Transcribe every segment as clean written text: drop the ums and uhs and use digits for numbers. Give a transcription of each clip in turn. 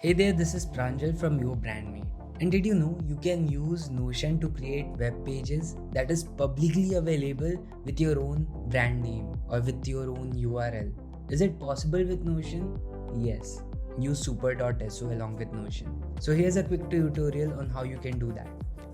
Hey there, this is Pranjal from Your Brand Me. And did you know you can use Notion to create web pages that is publicly available with your own brand name or with your own URL? Is it possible with Notion? Yes. Use Super.so along with Notion. So here's a quick tutorial on how you can do that.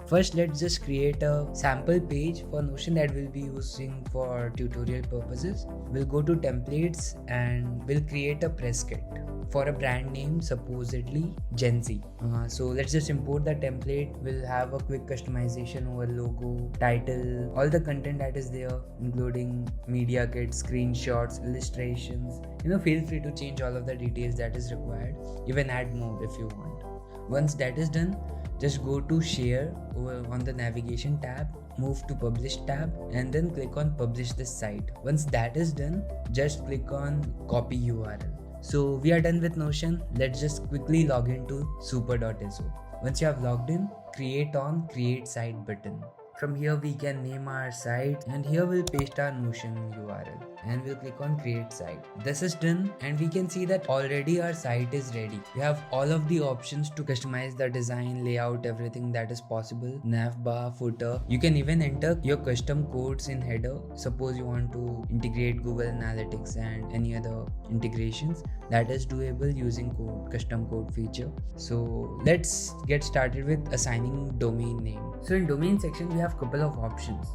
First, let's just create a sample page for Notion that we'll be using for tutorial purposes. We'll go to templates and we'll create a press kit for a brand name, supposedly Gen Z. So let's just import the template. We'll have a quick customization over logo, title, all the content that is there, including media kit, screenshots, illustrations. Feel free to change all of the details that is required. Even add more if you want. Once that is done, just go to share over on the navigation tab, move to publish tab, and then click on publish this site. Once that is done, just click on copy URL. So we are done with Notion. Let's just quickly log into Super.so. Once you have logged in, create on create site button. From here we can name our site, and here we'll paste our Notion URL and we'll click on create site. This is done and we can see that already our site is ready. We have all of the options to customize the design, layout, everything that is possible. Nav bar, footer. You can even enter your custom codes in header. Suppose you want to integrate Google Analytics and any other integrations. That is doable using custom code feature. So let's get started with assigning domain name. So in domain section we have couple of options.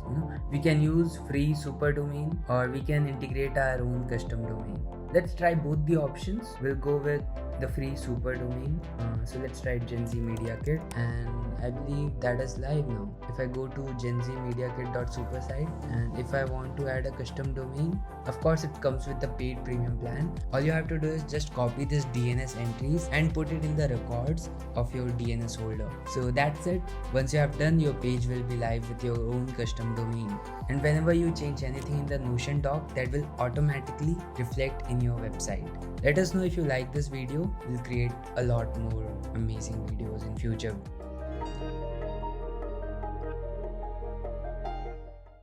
We can use free super domain or we can integrate our own custom domain. Let's try both the options. We'll go with the free super domain. So let's try Gen Z Media Kit, and I believe that is live now. If I go to genzmediakit.super site, and if I want to add a custom domain, of course it comes with the paid premium plan. All you have to do is just copy this DNS entries and put it in the records of your DNS holder. So that's it. Once you have done, your page will be live with your own custom domain. And whenever you change anything in the Notion doc, that will automatically reflect in your website. Let us know if you like this video. We'll create a lot more amazing videos in future.